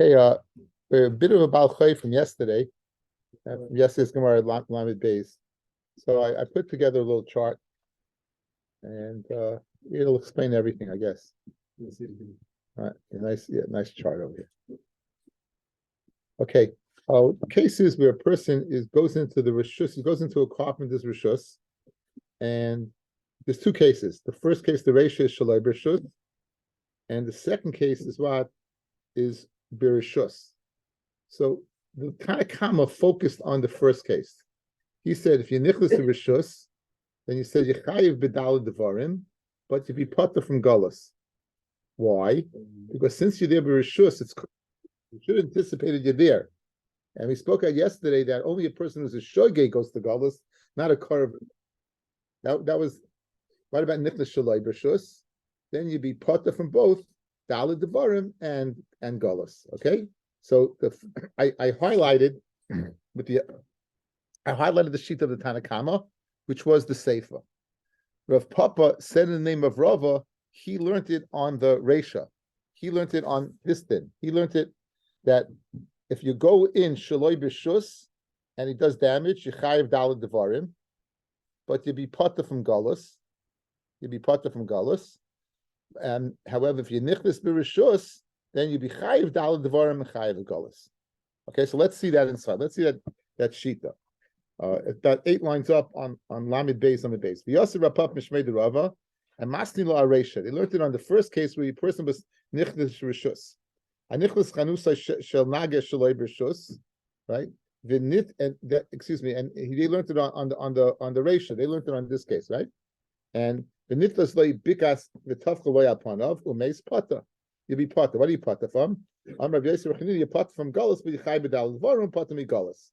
Hey, a bit of a balchay from yesterday. From yesterday's Gemara Lamed Beis. So I put together a little chart, and it'll explain everything, I guess. All right, nice chart over here. Okay, cases where a person goes into the rishus, he goes into a carpenter's rishus, and there's two cases. The first case, the ratio is shalai b'rishus, and the second case is what is b'rishus. So the Tanakama focused on the first case. He said, if you nichlas to rishus, then you said yechayiv b'dal devarim, but you be potter from galus. Why? Because since you're there b'rishus, you should have anticipated you're there. And we spoke out yesterday that only a person who's a shogeg goes to galus, not a karv. That was what about nichlas shalai b'rishus? Then you'd be potter from both dal devarim and galus. Okay. So I highlighted the sheet of the Tanakama, which was the Sefer. Rav Papa said in the name of Rava, he learned it on the Resha. He learned it on this thing. He learned it that if you go in Shaloi B'Shus and he does damage, you chayiv daled devarim, but you be potter from galus. You be potter from galus. And however, if you nichlis b'Rishus, then you be chayiv daled devarim and chayiv galus. Okay, so let's see that inside. Let's see that sheet though. That 8 lines up on Lamed Beis, Lamed Beis. V'yasir rapap mishmei derava and masni lo areisha. They learned it on the first case where the person was nichlis rishus. A nichlis chanusa shel nagesh shaloi b'rishus, right? And they learned it on the reisha. They learned it on this case, right? And the nitlas lo bikas v'tafcha lo yapanav umeis pata. You be potter. What are you potter from? Rabbi you potter from galus, but you chay b'dal dvarim potter mi galus.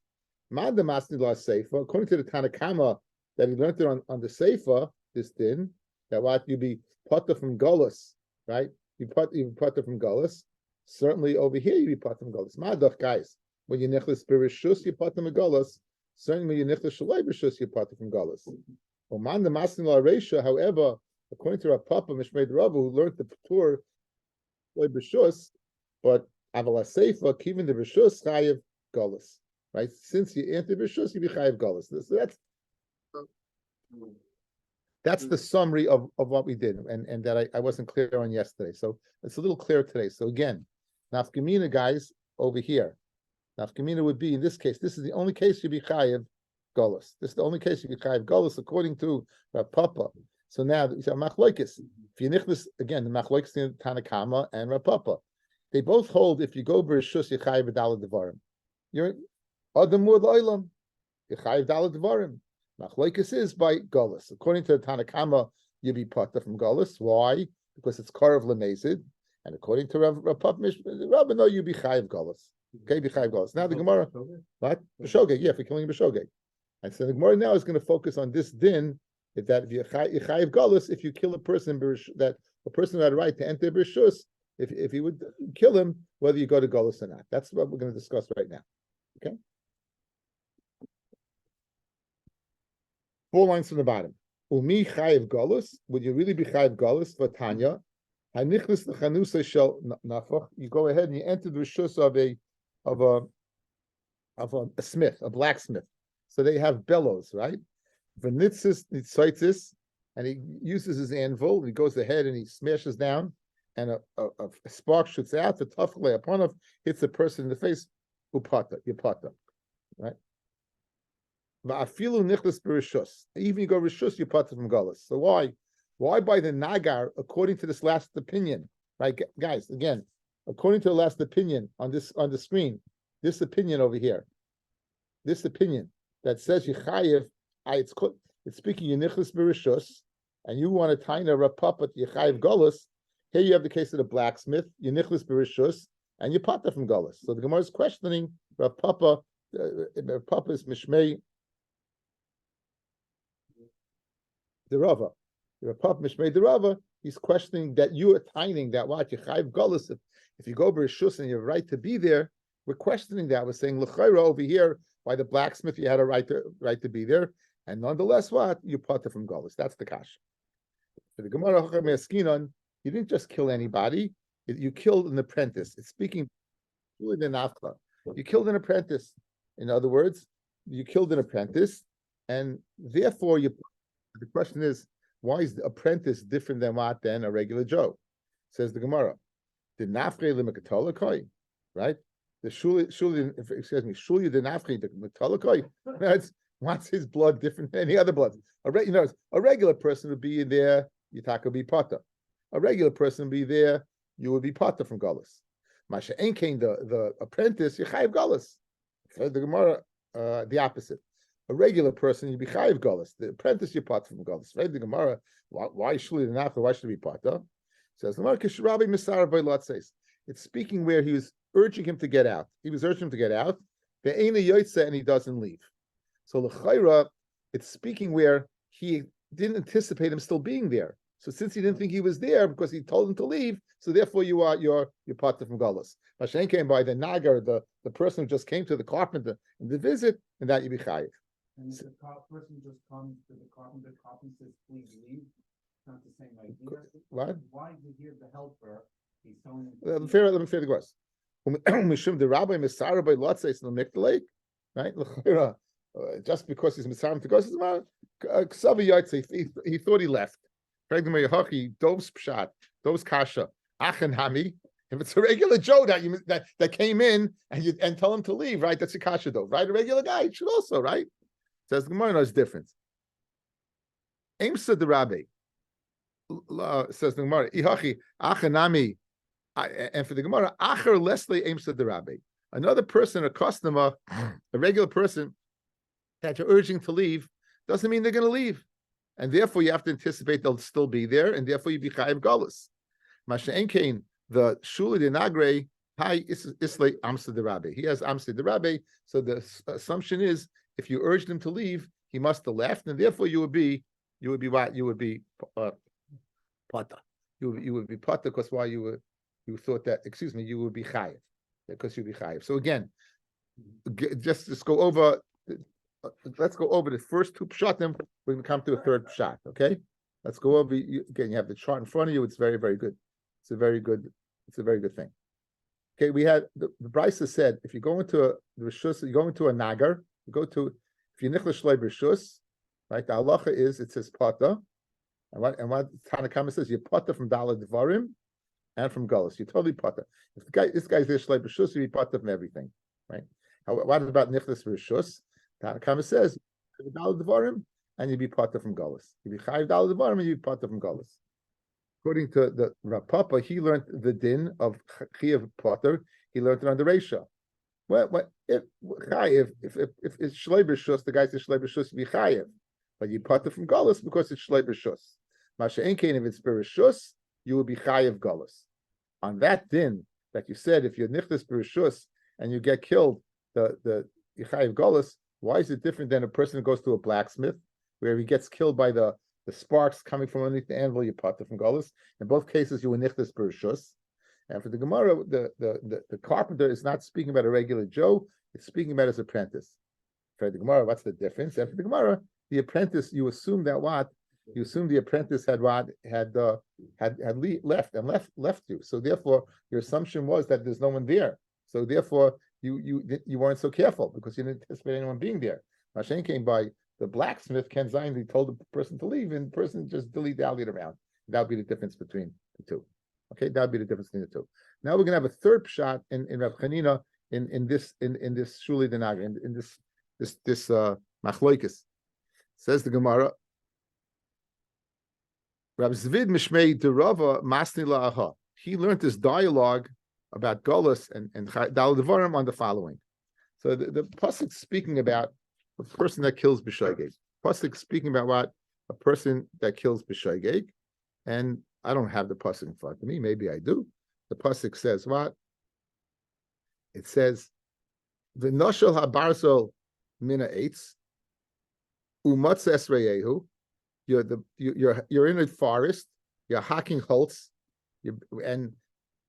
Manda masni la sefer. According to the Tanakama that he learned it on the sefer, this din that what you be potter from galus, right? You potter from galus. Certainly over here you be potter from galus. Madach guys, when you nichlis b'rishus you potter from galus. Certainly when you nichlis shalai b'rishus you potter from galus. Manda masni la reisha. However, according to our Papa Mishmei Rabbi, who learned the Patur b'rishus, but aval sefer kivin the b'rishus chayiv galus. Right, since you enter b'rishus, you be chayiv galus. So that's the summary of what we did, and that I wasn't clear on yesterday. So it's a little clearer today. So again, nafkamina guys over here. Nafkamina would be in this case. This is the only case you be chayiv galus. This is the only case you be chayiv galus according to Papa. So now you say machloikis. If you nichlis again, the machloikis in Tanakama and Papa, they both hold if you go b'rishus you chayiv b'daled devarim. You're Adam Mud Oilam, Yechayiv Daled Devarim. Machlokes is by Galus. According to the Tanakama, you be potter from Galus. Why? Because it's Karav Lemezid. And according to Rabbi, no, you be Chayiv Galus. Okay, be Chayiv Galus. Now the Gemara, what? B'shogeg, yeah, for killing B'shogeg. And so the Gemara now is going to focus on this din, that if you Chayiv Galus, if you kill a person, that a person had a right to enter B'rishus, if you would kill him, whether you go to Galus or not. That's what we're going to discuss right now. Okay? 4 lines from the bottom. Umi chayiv galus. Would you really be chayiv galus for Tanya? Hanichlis lechanusa shel nafach. You go ahead and you enter the rishus of a smith, a blacksmith. So they have bellows, right? V'nitzis nitzaitis, and he uses his anvil. He goes ahead and he smashes down, and a spark shoots out. The tafle upon it hits the person in the face. Upata, yipata, right? Va'afilu nichlas b'rishus. Even you go rishus, you pata from galus. So why? Why by the nagar? According to this last opinion, right, guys? Again, according to the last opinion on the screen, this opinion over here, this opinion that says yichayev, it's speaking nichlas b'rishus, and you want to tie a rapapa yichayev galus. Here you have the case of the blacksmith, nichlas b'rishus, and you pata from galus. So the Gemara is questioning Rav Papa. Rav Papa is mishmei the Rava. Rav Papa mishmei the Rava. He's questioning that you are tying that what you chayiv galus. If you go b'rishus and you have a right to be there, we're questioning that. We're saying l'chayra over here by the blacksmith you had a right to be there, and nonetheless what you pata from galus. That's the kash. For the Gemara you didn't just kill anybody. You killed an apprentice. It's speaking You killed an apprentice. In other words, you killed an apprentice, and therefore you. The question is, why is the apprentice different than what than a regular Joe? Says the Gemara. The nafre limikatolakoi, right? The shuli, excuse me, shuli the nafre the matolakoi. What's his blood different than any other blood? A regular person would be in there, Yitaka would be potter. A regular person would be there, you would be potter from Golis. Masha Enkain, the apprentice, you chayiv Golis. The Gemara, the opposite. A regular person, you'd be chayiv Golis. The apprentice, you potter from Golis. Right? The Gemara, why shuli the nafre? Why should it be potter? Says the Rabbi Misar by Lot says it's speaking where he was urging him to get out. He was urging him to get out. The Eina Yoitza, and he doesn't leave. So l'chayra, it's speaking where he didn't anticipate him still being there. So since he didn't think he was there because he told him to leave, so therefore you're potter from Galus. Mashen came by the nagar, the person who just came to the carpenter in the visit, and that you be chayiv. And if the person just comes to the carpenter says, "Please leave." Not the same idea. What? Why did he have the helper? He's telling him. Let me fair the question. Mishum the Rabbi Misara by Lot says in the Mikdalek, right? Just because he's Misara to go, he thought he left. Those pshat, those kasha, achen hami. If it's a regular Joe that came in and tell him to leave, right? That's a kasha though, right? A regular guy should also, right? Says the Gemara knows difference. Aimsa the Rabbi. Says the Gemara, Ihachi achanami, and for the Gemara, acher leslie aims to the Rabbi. Another person, a customer, a regular person that you're urging to leave, doesn't mean they're going to leave, and therefore you have to anticipate they'll still be there, and therefore you be chayiv galus. Masha enkein the shuli de nagre hi islay amsa the Rabbi. He has amsa the Rabbi, so the assumption is if you urged him to leave, he must have left, and therefore you would be what you would be. Pata. You would be pata because why you thought that, excuse me, you would be chayiv. Because you'd be chayiv. So again, just go over, let's go over the first two pshatim, we're going to come to a third pshat, okay? Let's go over, again, you have the chart in front of you, it's very, very good. It's a very good thing. Okay, we had, the Brisa said, if you go into the Rishus, you go into a nagar, if you nichla shlei b'Rishus, right, the halacha is, it says pata, and what Tanakama says, you potter from Dalad Dvarim and from Gullus. You totally potter. If this guy's there Shlei B'Shus, you potter from everything, right? What about Nichlas B'Shus? Tanakama says Dalad Dvarim and you be potter from Gullus. You be Chayiv Dalad Dvarim and you be potter from Gullus. According to the Rapapa, he learned the din of Chayiv potter. He learned it on the Reisha. If it's Shlei B'Shus, the guy says Shlei B'Shus, you be Chayiv. But you potter from Gullus because it's Shlei B'Shus. Masha Enkein, if it's Bereshus, you will be Chayiv Gullus. On that din that you said, if you're Nichtas Bereshus and you get killed, the Chayiv Gullus, why is it different than a person who goes to a blacksmith where he gets killed by the sparks coming from underneath the anvil, you potter from Gullus? In both cases, you were Nichtas Bereshus. And for the Gemara, the carpenter is not speaking about a regular Joe, it's speaking about his apprentice. For the Gemara, what's the difference? And for the Gemara, the apprentice, you assume that what? You assume the apprentice had left you. So therefore, your assumption was that there's no one there. So therefore, you weren't so careful because you didn't anticipate anyone being there. Mashen came by the blacksmith, Ken Zayin, he told the person to leave, and the person just dilly-dallied around. That would be the difference between the two. Okay, that would be the difference between the two. Now we're gonna have a third shot in Rav Chanina in this Shuli Denag, in this Machloikis. Says the Gemara, Rab Zvid Mishmei Derava Masni La'aha. He learned this dialogue about Golas and Dal Devarim on the following. So the pasuk speaking about a person that kills b'shoigeg. Pasuk speaking about what? A person that kills b'shoigeg. And I don't have the pasuk in front of me. Maybe I do. The pasuk says what? It says, "V'noshel habarzol mina eitz umatz esreyehu." You're in a forest. You're hacking holtz, and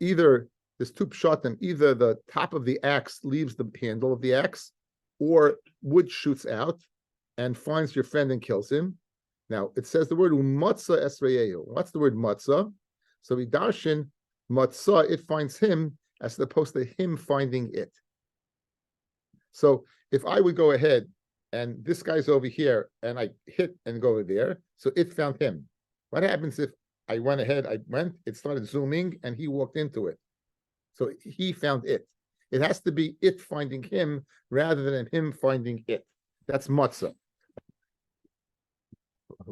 either there's two pshatim. Either the top of the axe leaves the handle of the axe, or wood shoots out and finds your friend and kills him. Now it says the word umatza esreyehu. What's the word matzah? So we darshan matzah. It finds him as opposed to him finding it. So if I would go ahead and this guy's over here and I hit and go over there, so it found him. What happens if I went ahead, it started zooming and he walked into it? So he found it. It has to be it finding him rather than him finding it. That's matzah.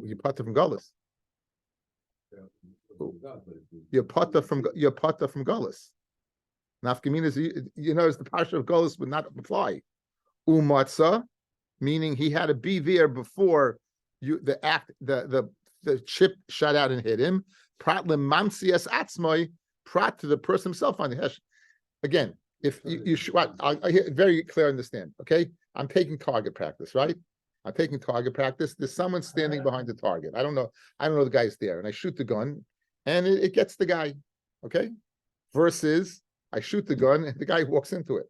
You potter from Gullus. You're potter from Gullus. Nafkamin is, you notice the parsha of Gullus would not apply. Umatzah, meaning he had to be there before the chip shot out and hit him. Prat lemamsias atzmoi, prat to the person himself on the hesh. Again, if you should, I very clear understand. Okay, I'm taking target practice, right? I'm taking target practice. There's someone standing behind the target. I don't know the guy's there, and I shoot the gun, and it gets the guy. Okay, versus I shoot the gun and the guy walks into it.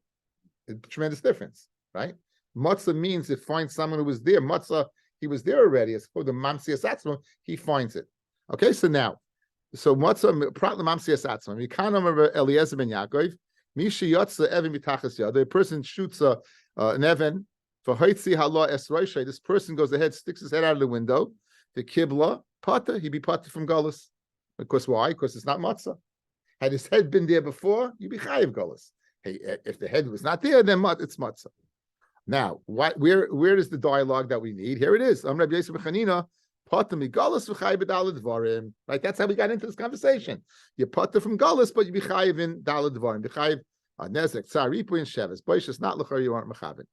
It's a tremendous difference, right? Matzah means it finds someone who was there. Matzah, he was there already. As opposed to mamsias atzma, he finds it. Okay, so matzah prat lemamsias atzma. Mikanam Eliezer ben Yaakov. Mishi yotza even mitachas yad. The person shoots an even for hoitzi hala esroishay. This person goes ahead, sticks his head out of the window. The kibla pata, he be pata from galus. Because why? Because it's not matzah. Had his head been there before, you'd be chayiv galus. Hey, if the head was not there, then it's matzah. Now, where is the dialogue that we need? Here it is. Right? That's how we got into this conversation. You potter from galus, but you be chayiv in dalad dvarim. Be chayiv nezek tzaripu in sheves. Boishes not lechor you aren't mechavin.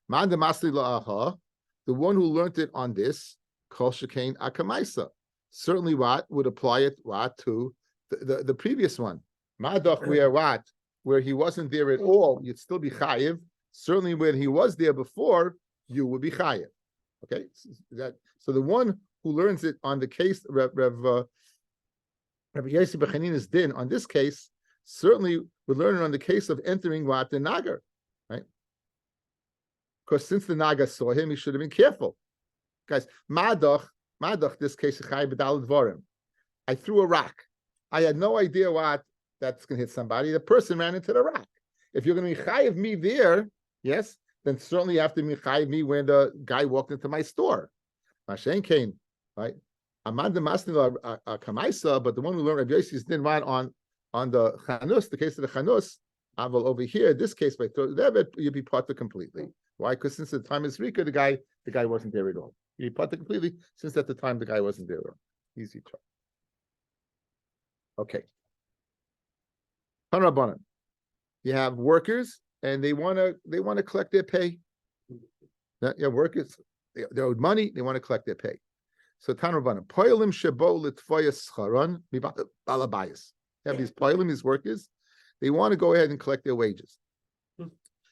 Man demasli la'aha, the one who learned it on this kol shekain akamaisa. Certainly, what would apply it to the previous one? Madach where he wasn't there at all, you'd still be chayiv. Certainly, when he was there before, you would be chayiv. Okay, so the one who learns it on the case Rabbi Yossi B'Chanina's din on this case certainly would learn it on the case of entering the nagar, right? Because since the nagar saw him, he should have been careful, guys. Madach, this case chayiv b'dalad dvarim. I threw a rock. I had no idea that's going to hit somebody. The person ran into the rock. If you're going to be chayiv me there, yes, then certainly you have to be chayiv me when the guy walked into my store. Mashen came, right? Amanda Masnila Kamaisa, but the one who learned Rabbi Yossi's din right on the chanus, the case of the chanus, Aval over here, this case by Debit, you'd be potter completely. Why? Because since the time is Rika, the guy wasn't there at all. You'd be potter completely since at the time the guy wasn't there at all. Easy try. Okay. Hanrabanan. You have workers and they want to collect their pay. Yeah, workers, they owed money, they want to collect their pay. So Tanrabanan, Poilim Shabo Litfoyas Charon, Balabayas. You have these Poilim, these workers, they want to go ahead and collect their wages.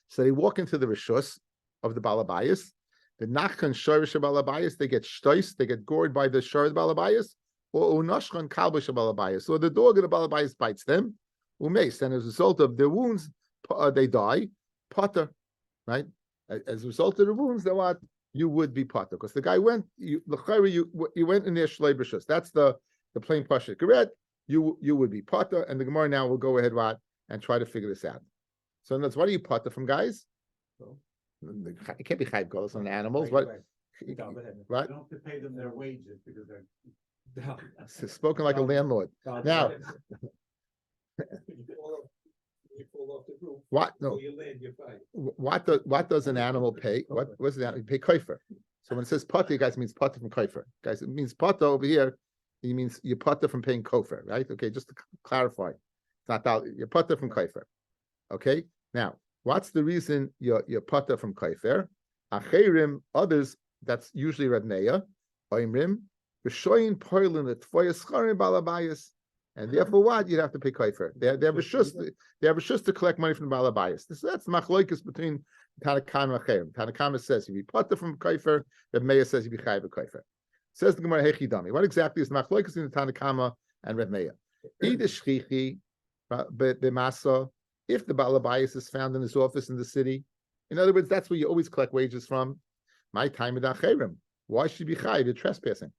So they walk into the Rishus of the Balabayas. The Nachkan Shorish Balabayas, they get shtois, they get gored by the Shor Balabayas, or Unashkan Kalbash Balabayas. So the dog of the Balabayas bites them, umace, and as a result of their wounds, they die, potter, right? As a result of the wounds, then what? You would be potter, because the guy went, you went in their shlei b'shus. That's the plain pasha correct. You would be potter, and the Gemara now will go ahead and try to figure this out. So in other words, what do you potter from, guys? It can't be chayv golos on animals. Right. You don't have to pay them their wages because they're spoken like a landlord. Now, what? No. What does an animal pay? What does an animal pay? Koifer. So when it says potter, guys, it means potter from koifer. Guys, it means potter over here. It means you potter from paying kofer, right? Okay, just to clarify, it's not that you're potter from koifer. Okay. Now, what's the reason you're potter from koifer? Acherim, others. That's usually Reb Meir. Oimrim, v'shoyin poilin et foyascharim balabayas. And therefore, what you'd have to pay koifer. They have a shus to collect money from the balabayas. That's the machloikus between Tanakam and Acherim. Tanakam says you be potter from koifer. Reb Meir says you be chayiv a koifer. Says the Gemara Hechidami. What exactly is the machloikus in the Tanakama and Reb Meir? Idishchichi b'masa. If the balabayas is found in his office in the city, in other words, that's where you always collect wages from. My time in Acherim. Why should you be chayiv? You're trespassing.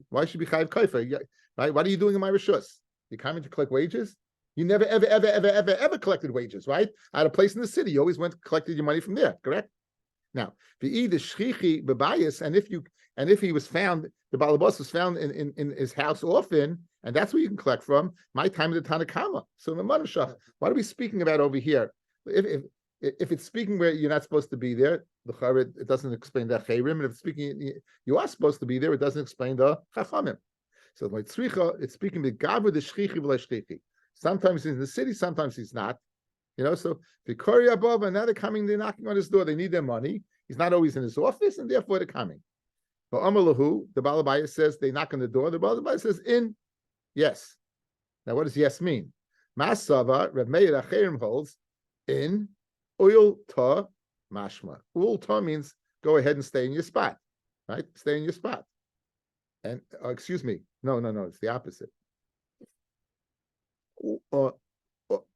Why should you be chayiv koifer? Right? What are you doing in my rishus? You coming to collect wages? You never, ever collected wages, right? At a place in the city, you always collected your money from there, correct? Now, the shchichi bebayis, and if he was found, the balabas was found in his house often, and that's where you can collect from. My time of the Tanakama. So the Manashach, what are we speaking about over here? If it's speaking where you're not supposed to be there, it doesn't explain the chayrim, and if it's speaking you are supposed to be there, it doesn't explain the chachamim. So like tzricha, it's speaking the gavu the shchichi v'la. Sometimes he's in the city, sometimes he's not. So the Kori above, and now they're knocking on his door. They need their money. He's not always in his office, and therefore they're coming. But Amalahu, the Balabaya says they knock on the door. The Balabaya says in, yes. Now, what does yes mean? Masava Rav Meir Acherim holds in Uyul Ta Mashma. Uyul Ta means go ahead and stay in your spot, right? Stay in your spot. And excuse me, no, it's the opposite.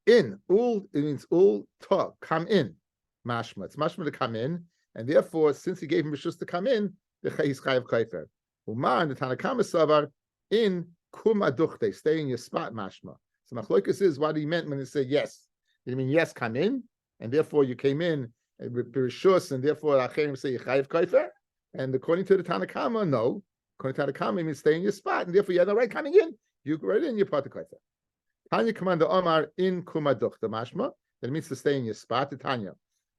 In ul, it means ul ta, come in, mashma. It's mashma to come in, and therefore, since he gave him rishus to come in, he's chayav kaifer. Uma and the Tanakama savar in kum aduchte, stay in your spot, mashma. So machlokas is what he meant when he said yes. Did he mean yes, come in, and therefore you came in with rishus, and therefore acherim say chayav kaifer. And according to the Tanakama, no. According to the Tanakama, it means stay in your spot, and therefore you have no right coming in. You go right in, you're part of kaifer. Tanya commander Omar in kumaduch the mashma. That means to stay in your spot. The Tanya.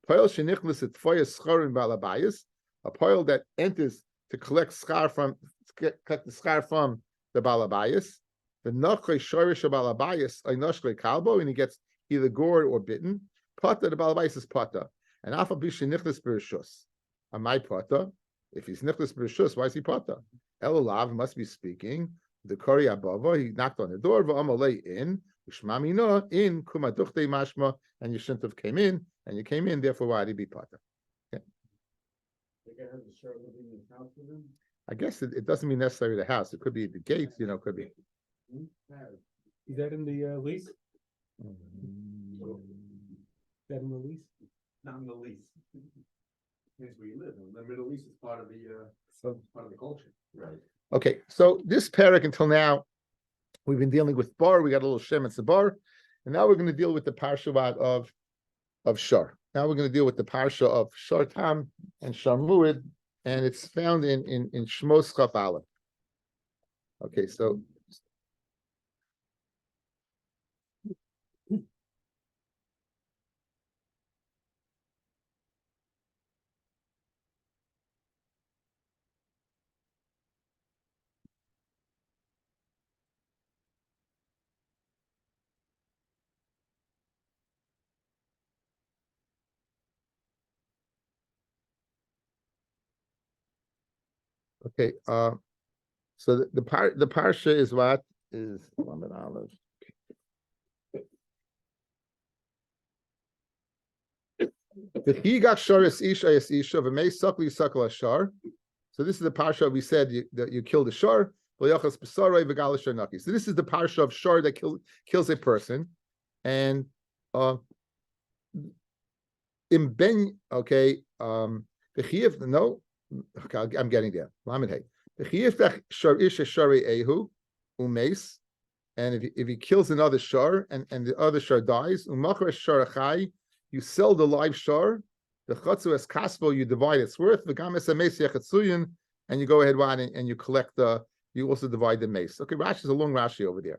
Poil shenichlis et foya schar in balabayas. A poil that enters to collect schar from the balabayas. The nachrei shorish balabayas ay noshkei kalbo, and he gets either gored or bitten. Pata the balabayas is pata. And afa bishi nichlis berishus. On my pata, if he's nichlis berishus, why is he pata? Elolav must be speaking. The Kori Abava, he knocked on the door, V'amalei in, Ushmamina in Kumaduchte Mashma, and you shouldn't have came in, and you came in, therefore why did he be Pata? Okay. I guess it doesn't mean necessarily the house. It could be the gates, could be. Is that in the lease? Is that in the lease? Not in the lease. Here's where you live. Remember, the lease is part of the culture. Right. Okay, so this parak until now, we've been dealing with bar. We got a little shem and sabar, and now we're going to deal with the parsha of shar. Now we're going to deal with the parsha of shar tam and shar muid, and it's found in Shmos Chaf Aleph. Okay, so. Okay, so the parsha is what is Lamed Aleph. The Higach Sharis Isha is Isha v'mei Sakli Sakla Shar. So this is the parsha we said that you killed a shar. So this is the parsha of shar that kills a person, and in Ben the chiyuv no. Okay, I'm getting there. And if he kills another shar and the other shar dies, you sell the live shar. The chatzu es kaspo, you divide its worth. And you go ahead and you collect you also divide the mace. Okay, Rashi is a long Rashi over there.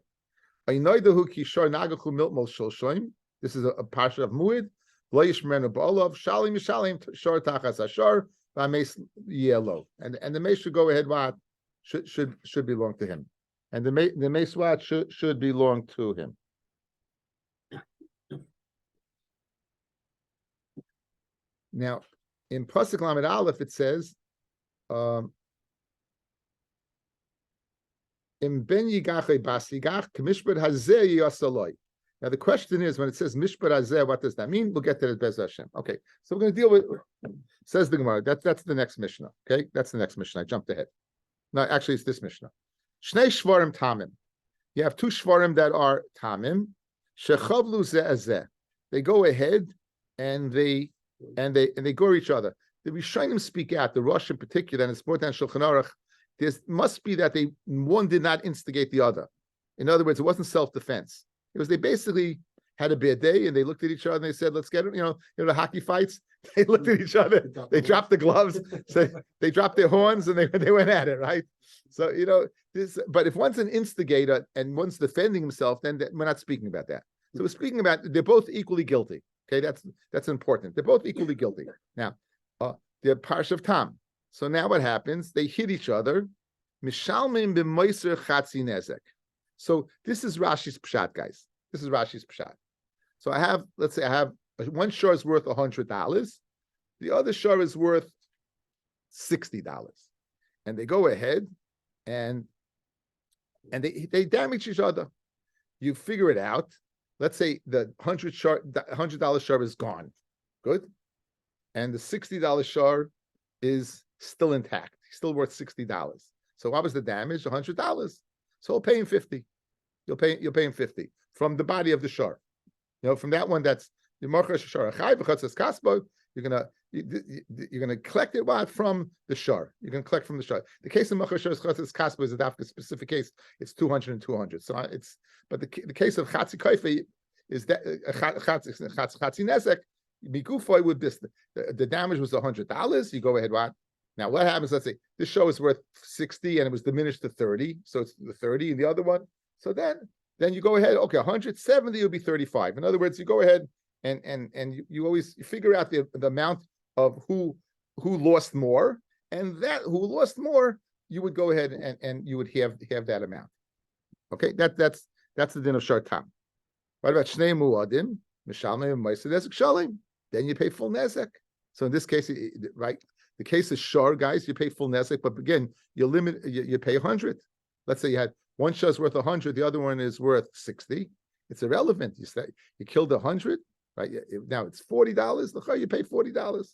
This is a parsha of Muid. Yellow, and the mace should go ahead. What should belong to him, and the mace what should belong to him. Now, in Pasuk Lamed Aleph, it says, "In ben yigach bas yigach k'mishpat hazeh yasaloi." Now the question is, when it says mishpat hazeh, what does that mean? We'll get to it Bez Hashem. Okay, so we're going to deal with. Says the Gemara. That's the next Mishnah. Okay, that's the next Mishnah. I jumped ahead. No, actually, it's this Mishnah. Shnei shvarim tamim. You have two shvarim that are tamim. Shechavlu zeh azeh. They go ahead and they go each other. The Rishonim speak out. The Rosh in particular, and it's more than Shulchan Aruch. There must be that one did not instigate the other. In other words, it wasn't self-defense. It was they basically had a bad day and they looked at each other and they said, let's get it, the hockey fights. They looked at each other, they dropped the gloves, so they dropped their horns and they went at it, right? So, this, but if one's an instigator and one's defending himself, then we're not speaking about that. So we're speaking about they're both equally guilty. Okay, that's important. They're both equally guilty. Now, they're Parsha of Tam. So now what happens? They hit each other. Mishalmim b'moiser chatzi nezek. So this is Rashi's pshat, guys. This is Rashi's pshat. So let's say I have one shor is worth $100. The other shor is worth $60. And they go ahead and they damage each other. You figure it out. Let's say the $100 shor is gone. Good. And the $60 shor is still intact. Still worth $60. So what was the damage? $100. So he'll pay him 50. You'll pay him 50 from the body of the shor. From that one, that's the marker shor. You're gonna collect it from the shor. You're gonna collect from the shor. The case of marker shor kaspa is a dafka specific case. It's 200 and 200. So but the case of chatzi kaife is that chatzi nezek. Mikufoy would this the damage was $100. You go ahead, what? Now what happens? Let's say this show is worth 60 and it was diminished to 30, so it's the 30 in the other one. So then you go ahead. Okay, 170 would be 35. In other words, you go ahead and you always figure out the amount of who lost more, and that who lost more, you would go ahead and you would have that amount. Okay, that's the din of shor tam. What about shnei muadim? Mishalmei ma'aser nezek shalim. Then you pay full nezek. So in this case, right, the case is shor, guys, you pay full nezek, but again, you pay 100. Let's say you had one shor is worth 100, the other one is worth 60. It's irrelevant. You say you killed 100, right? Now it's $40. You pay $40.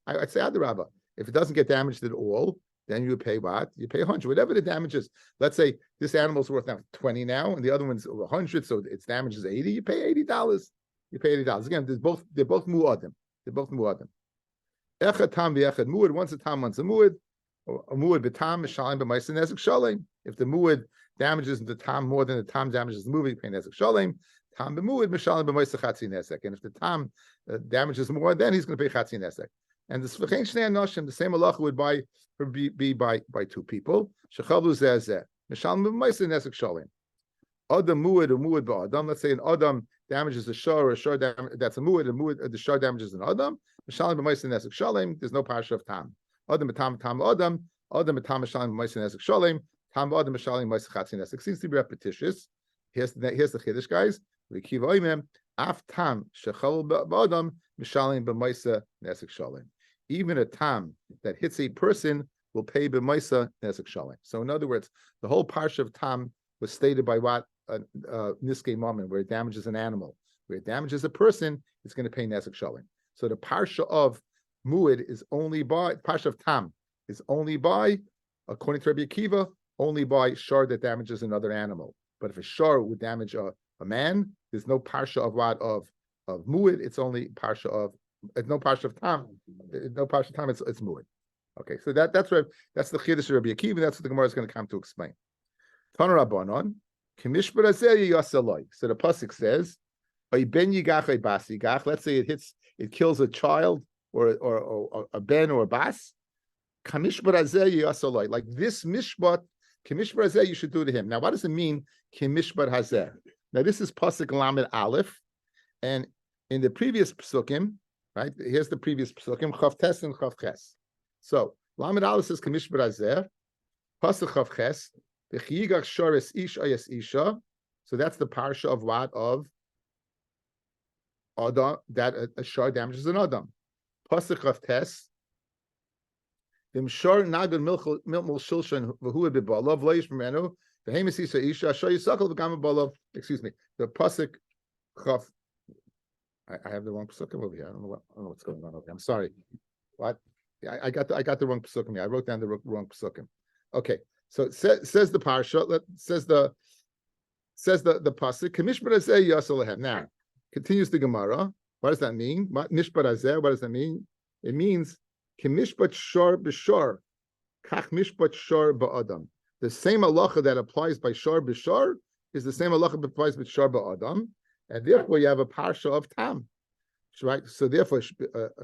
I'd say adarabba. If it doesn't get damaged at all, then you pay what? You pay 100, whatever the damage is. Let's say this animal's worth now 20 now, and the other one's 100, so its damage is 80. You pay $80. You pay $80. Again, they're both mu'adim. They're both mu'adim. Echad tam v'echad mu'ad. One's a tam, one's a mu'ad. A mu'ad b'tam mishalim b'ma'aser nezek shalim. If the mu'ad damages the tam more than the tam damages the mu'ad, you pay nezek shalim. Tam b'mu'ad mishalim b'ma'aser chatzi nezek. And if the tam damages more, then he's going to pay chatzi nezek. And the sfechein shnei anoshim, the same halacha would be by two people. Shechavu zeh mishalim b'ma'aser nezek shalim. Adam mu'ad or mu'ad ba'adam. Let's say an adam damages a shor, that's a mu'ad, the shor damages an adam. Mishalim b'ma'aser nezek shalim. There's no parsha of tam. Adam b'tam adam b'tam mishalim b'ma'aser nezek shalim. Tam b'adam mishalim b'ma'aser chatzi nezek. Seems to be repetitious. Here's the chiddush, guys. V'kiva oimem af tam shechal b'adam mishalim b'ma'aser nezek shalim. Even a tam that hits a person will pay b'ma'aser nezek shalim. So in other words, the whole parsha of tam was stated by what niskei mammon, where it damages an animal. Where it damages a person, it's going to pay nezek shalim. So the parsha of mu'ad is only by parsha of tam is only by, according to Rabbi Akiva, only by shor that damages another animal. But if a shor would damage a man, there's no parsha of what of mu'ad. It's only parsha of no parsha of tam. No parsha of tam. It's mu'ad. Okay, so that's the chiddush of Rabbi Akiva. That's what the Gemara is going to come to explain. Tana Rabbanon, Kimishbar Azeh Yasaloi. So the pasuk says, ben yigach bas yigach. Let's say it kills a child or a ben or a bas. Kamishbar Azeh Yasaloi. Like this mishpat, Kimishbar Azeh, you should do to him. Now, what does it mean? Kimishbar Hazeh. Now, this is pasuk Lamed Aleph, and in the previous psukim, right? Here's the previous psukim, Chav Tes and Chav Ches. So Lamed Aleph says Kimishbar Hazeh. Pasuk Chav Ches. So that's the parsha of what? Of Adam, that a shor damages an Adam. Pasuk of Tes. Shor nagad milmul shilshan v'hu b'balav loyish memenu v'hemis isa isha shor yisakal v'gam b'balav. Excuse me. The pasuk chaf. I have the wrong pasukim over here. I don't know what's going on. Okay, I'm sorry. What? I got the wrong pasukim. I wrote down the wrong pasukim. Okay. So it says the parsha, says the pasuk. Kamishbar Azeh Yasalahem. Now continues the Gemara. What does that mean? Mishbar Azeh. What does that mean? It means Kamishbat Shor b'Shor, Kach Mishpat Shor ba'Adam. The same halacha that applies by Shor b'Shor is the same halacha applies with shar ba'adam, and therefore you have a parsha of tam, right? So therefore,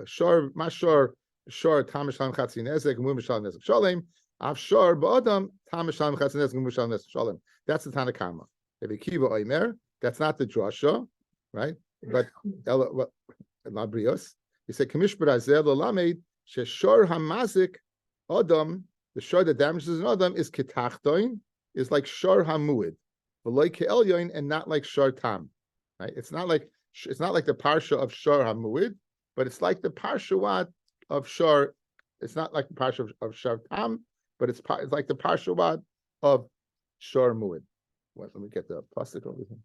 shar tam mishalim chatzin nezek, mu mishalim nezek shalem, av shar ba'adam tam mishalim chatzin nezek, mu mishalim nezek shalem. That's the Tanakama. Rabbi Kiva Oimer, that's not the drasha, right? But Labrios, he said, Kamish Barazel Lamed, Sheshor Hamazik Adam, the shor that damages an Adam is Kitachtoin, is like Shor Hamuid, like Keelyoin, and not like Shor Tam. Right? It's not like the Parsha of Shor Hamuid, but it's like the Parsha of Shor. It's not like the Parsha of Shor Tam, but it's like the Parsha of Shor Muid. Let me get the pasuk over here.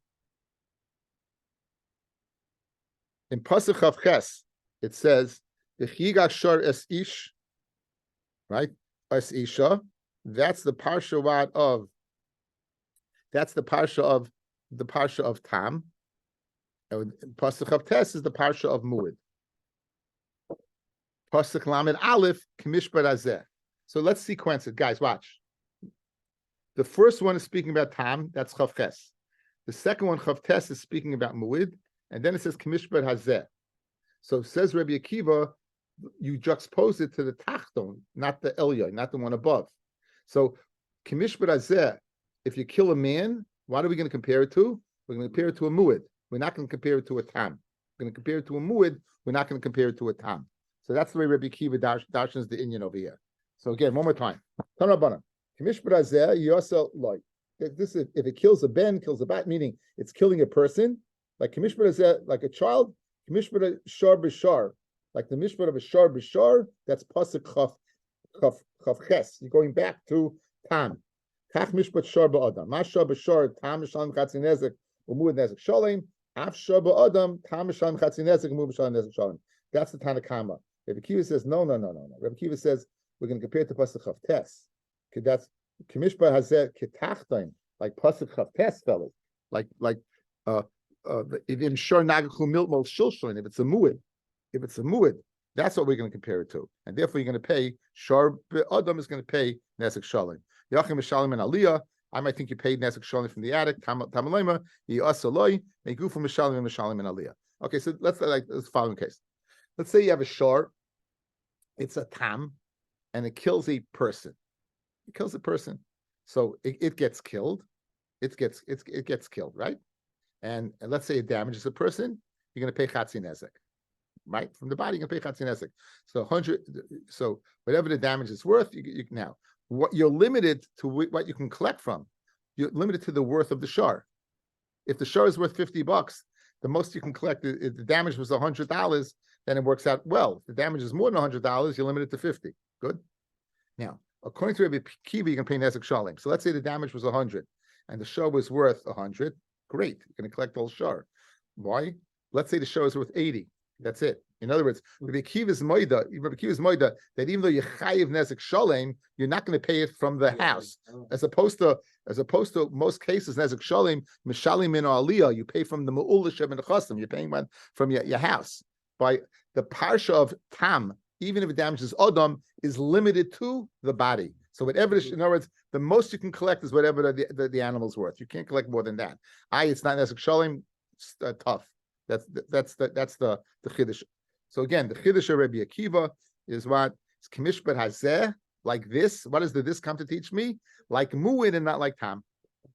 In pasuk Chav Ches, it says, "V'chiga shor es ish," right? Es isha. That's the parsha of. That's the parsha of Tam. And pasuk Chav Tes is the parsha of Muid. Pasuk Lamed Aleph Kamish Barazeh. So let's sequence it, guys. Watch. The first one is speaking about Tam, that's Chav Ches. The second one, Chav Tes, is speaking about Muid, and then it says Kamishbar Hazeh. So says Rabbi Akiva, you juxtapose it to the Tachton, not the Elyon, not the one above. So Kamishbar Hazeh, if you kill a man, what are we going to compare it to? We're going to compare it to a Muid. We're not going to compare it to a Tam. We're going to compare it to a Muid. We're not going to compare it to a Tam. So that's the way Rabbi Akiva darshans the Inyan over here. So again, one more time. Tanabana. This is if it kills a ben, kills a bat, meaning it's killing a person, like kamishbar like a child, kamishbar shar b'shar, like the mishbar of a shar b'shar, that's pasuk chaf ches. You're going back to tam. Kach mishpat shar ba'adam. Mas shar b'shar tam mishalim chatzin nezek umuad nezek shalem. Af shar ba'adam tam mishalim chatzin nezek umuad mishalim nezek shalem. That's the Tanakama. Rabbi Kiva says no. Rabbi Kiva says we're going to compare it to pasuk chaf tes. That's Kamishba Hazeh Kitachtain, like Pasuk Chav Tes, fellas. Like in Shor Nagachu Miltmol Shulshon, if it's a Muid, that's what we're going to compare it to. And therefore you're going to pay Shor Adam is going to pay Nesek Shalim. Yachim Mishalim and Aliyah, I might think you paid Nesek Shalim from the attic, Tamalema, Yasaloi, Megufu Mishalim and Aliyah. Okay, so let's the following case. Let's say you have a Shor, it's a Tam, and it kills a person. It kills a person, so it gets killed. It gets killed, right? And let's say it damages a person, you're going to pay chatzin nezek, right? From the body, you're going to pay chatzin nezek. So 100. So whatever the damage is worth, you now what you're limited to what you can collect from. You're limited to the worth of the shar. If the shar is worth $50, the most you can collect. If the damage was $100, then it works out well. If the damage is more than $100, you're limited to 50. Good. Now, according to Rabbi Kiva, you can pay Nezek Shalim. So let's say the damage was 100 and the shor was worth 100. Great. You're going to collect the whole shor. Why? Let's say the shor is worth 80. That's it. In other words, Rabbi Kiva's moida, that even though you chayiv Nezek Shalim, you're not going to pay it from the house. As opposed to most cases, Nezek Shalim, Mishalim min Aliyah, you pay from the Ma'ul Shem and the Chasam. You're paying one from your house. By the parsha of Tam, even if it damages Adam, is limited to the body. So whatever, in other words, the most you can collect is whatever the animal's worth. You can't collect more than that. It's not Nesek Shalim, tough. That's the Chiddush. So again, the Chiddush of Rabbi Akiva is what? It's Kamishbat Hazeh, like this. What does this come to teach me? Like Mu'id and not like Tam.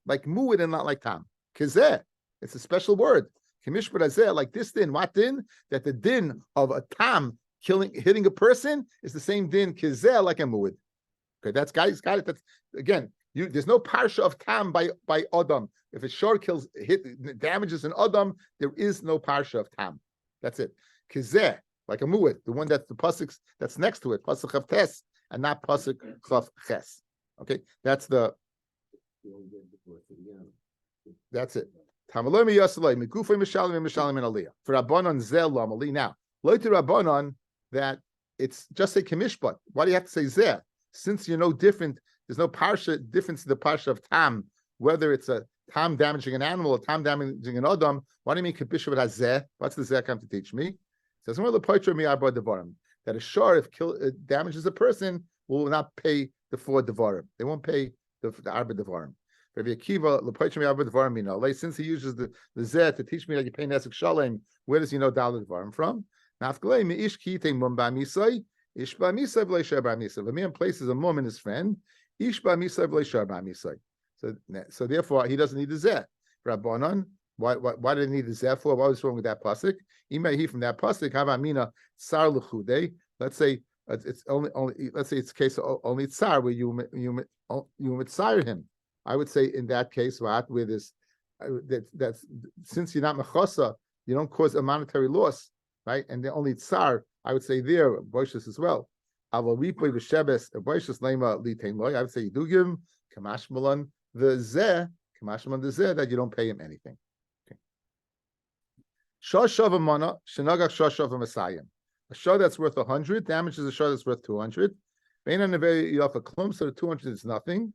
Like Mu'id and not like Tam. Kizeh, it's a special word. Kamishbat Hazeh, like this din. What din? That the din of a Tam hitting a person is the same din kizeh like a mu'id. Okay, that's guys got it. That's again, there's no parsha of tam by Adam. If a shor damages an Adam, there is no parsha of tam. That's it. Kizeh like a mu'id, the one that's the pasuk that's next to it, pasuk of tes, and not pasuk chav ches. Okay, that's it. Tamaloi miyasaloi megufay mishalim and aliyah for Rabbanon zel lamali. Now, lo to Rabbanon that it's just a kamishpat. Why do you have to say zeh? Since you're no different, there's no parsha difference in the parsha of tam, whether it's a tam damaging an animal or tam damaging an adam. Why do you mean kabishavat hazeh? What's the zeh come to teach me? It says that a shor if damages a person will not pay the 4 devarim. They won't pay the arba devarim. Rabbi Akiva, since he uses the zeh to teach me that you pay nesek shalem, where does he know daled dvarim from? The man places a mum in his friend. So therefore, he doesn't need the zeh. Rabbanon, why did he need the zeh for? What was wrong with that pasuk? He from that pasuk. Havamina tsar l'chude. Let's say it's only. Let's say it's a case of only tsar where you mitzire him. I would say in that case, where this that's since you're not mechosa, you don't cause a monetary loss, right? And the only tsar, I would say there, boishas as well. I would say you do give him kamash malan the zeh that you don't pay him anything. Okay. A shah that's worth 100 damages a shah that's worth 200. So the 200 is nothing.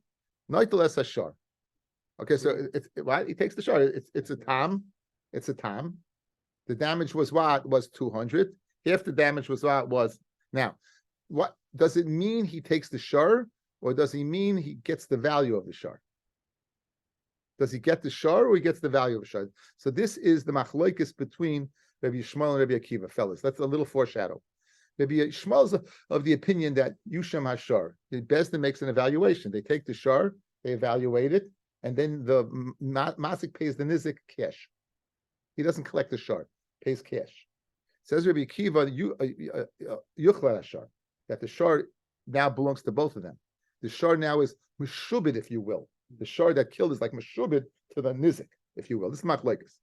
Okay, so it's right. He takes the shah. It's a tam. It's a tam. The damage was what? Was 200. Half the damage was what? Was now. What does it mean? He takes the shar, or does he mean he gets the value of the shar? Does he get the shar, or he gets the value of the shar? So this is the machlokes between Rabbi Yishmael and Rabbi Akiva, fellas. That's a little foreshadow. Rabbi Yishmael is of the opinion that Yusham Hashar, the Bezdin makes an evaluation. They take the shar, they evaluate it, and then the Masik pays the Nizik cash. He doesn't collect the shar, pays cash. Says Rabbi Akiva, Yuchla Hashar, that the shar now belongs to both of them. The shar now is Meshubid, if you will. The shar that killed is like Meshubid to the Nizik, if you will. This is Machlokes.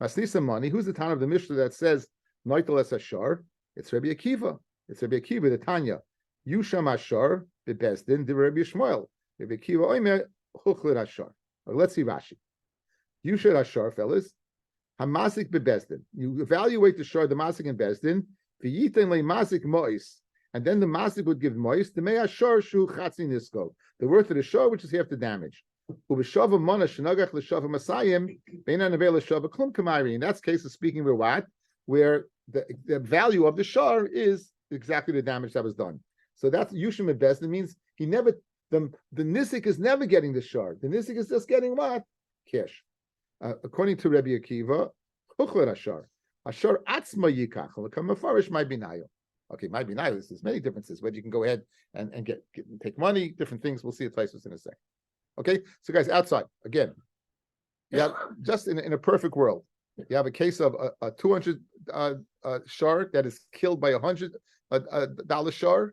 Masnisa money. Who's the Tana of the Mishnah that says Noitel es Hashar? It's Rabbi Akiva. It's Rabbi Akiva, the Tanya. Yusham Hashar, the Bezdin, the Rabbi Shmuel. Rabbi Akiva, Oimer, Chuchlit Hashar. Let's see Rashi. Yusham Hashar, fellas. Hamasik bebezdin. You evaluate the shar, the masik and bezdin. V'yiten le masik mois, and then the masik would give mois. The mei hashar shu chatzin nisko. The worth of the shar, which is half the damage. Ubeshava mana shenagach l'shava masayim beina nevei l'shava klum kamari. In that case, is speaking of what, where the value of the shar is exactly the damage that was done. So that's yushim bezdin means he never the nisik is never getting the shar. The nisik is just getting what cash. According to Rabbi Akiva, Chuchler Ashar Atzma Yikach, Mafarish my binayo. Okay, my binayo. There's many differences. Whether you can go ahead and take money, different things. We'll see it twice in a second. Okay, so guys, outside again, you have just in a perfect world, you have a case of a 200 shar that is killed by $100 shar.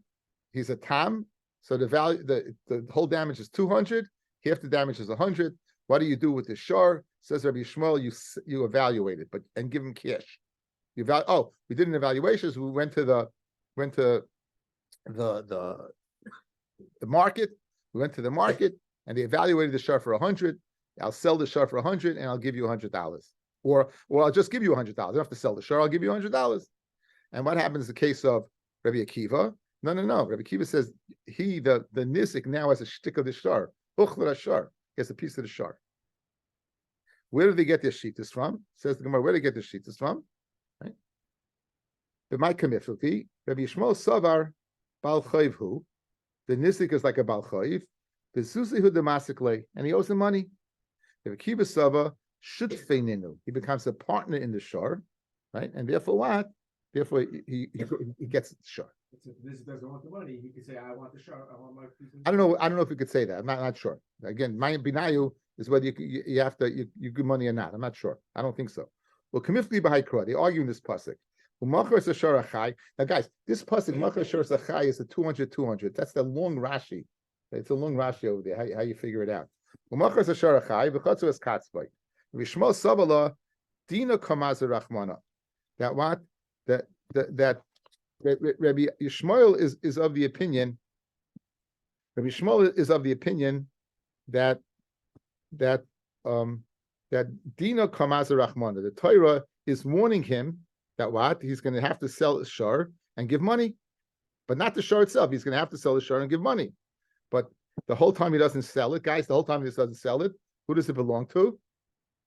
He's a tam, so the value, the whole damage is 200. Half the damage is 100. What do you do with the shar? Says Rabbi Shmuel, you evaluate it, and give him cash. We did an evaluation. So we went to the market. We went to the market, and they evaluated the shar for 100. I'll sell the shar for 100, and I'll give you $100, or I'll just give you $100. I don't have to sell the shar. I'll give you $100. And what happens in the case of Rabbi Akiva? No. Rabbi Akiva says the nisik now has a shtick of the shar. Uchler shar. He has a piece of the shar. Where do they get their shittas from? Says the Gemara, where do they get their shittas from? Right? But my kamifilti, Rabbi Yishmael Savar, Bal Chayvhu, the nisik is like a Bal Chayv, the Zuzihu the Masikle, and he owes him money. Rabbi Akiva Sava, Shutfeininu, he becomes a partner in the shar, right? And therefore what? Therefore he gets the shar. If this doesn't want the money, he could say, I want the shar, I want my piece of. I don't know if we could say that. I'm not sure. Again, my binayu is whether you have to you give money or not. I'm not sure. I don't think so. Well, kamifli b'hai kra. They argue in this pasuk. Now, guys, this pasuk machar shor sachai is a 200. That's the long Rashi. It's a long Rashi over there. How you figure it out? Machar shor sachai v'chatzu es katzbay. V'shmo sabala dina kamaz rachmana. That what that Rabbi Yishmael is of the opinion. Rabbi Yishmael is of the opinion that Dina Kamaz Rachmana, the Torah is warning him that what he's going to have to sell the shar and give money, but not the shar itself. He's going to have to sell the shar and give money, but the whole time he doesn't sell it, guys. The whole time he doesn't sell it, who does it belong to?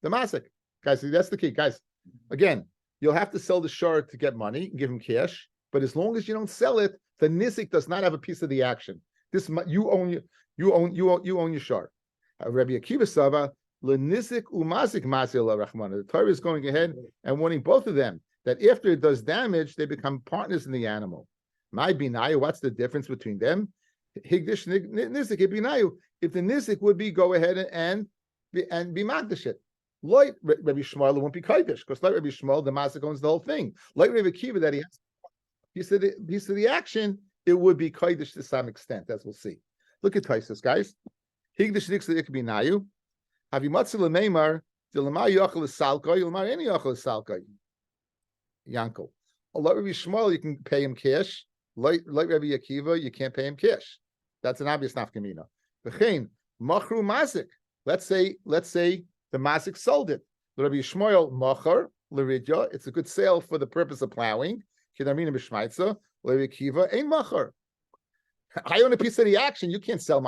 The masik, guys. See, that's the key, guys. Again, you'll have to sell the shar to get money and give him cash. But as long as you don't sell it, the nisik does not have a piece of the action. This you own your shar. Rabbi Akiva Sava, Lenizik umazik masil Rahman. The Torah is going ahead and warning both of them that after it does damage, they become partners in the animal. My binayu, what's the difference between them? Higdish nizik binayu. If the nizik would be go ahead and be magdish it. Like Rabbi Shmuel, it won't be kaidish because like Rabbi Shmuel, the mazik owns the whole thing. Like Rabbi Akiva, that he has piece of the action, it would be kaidish to some extent, as we'll see. Look at Taisus, guys. Higdish nizik binayu. Have you matzil lemeimar? Dilemma yochel salkai. Dilemma any yochel salkai. Yankel. Like Rabbi Shmuel, you can pay him cash. Like Rabbi Akiva, you can't pay him cash. That's an obvious nafkamina. V'chein machru mazik. Let's say the mazik sold it. Rabbi Shmuel machar l'ridya. It's a good sale for the purpose of plowing. Kidamina b'shmaitza. Rabbi Akiva ain't machar. I own a piece of the action. You can't sell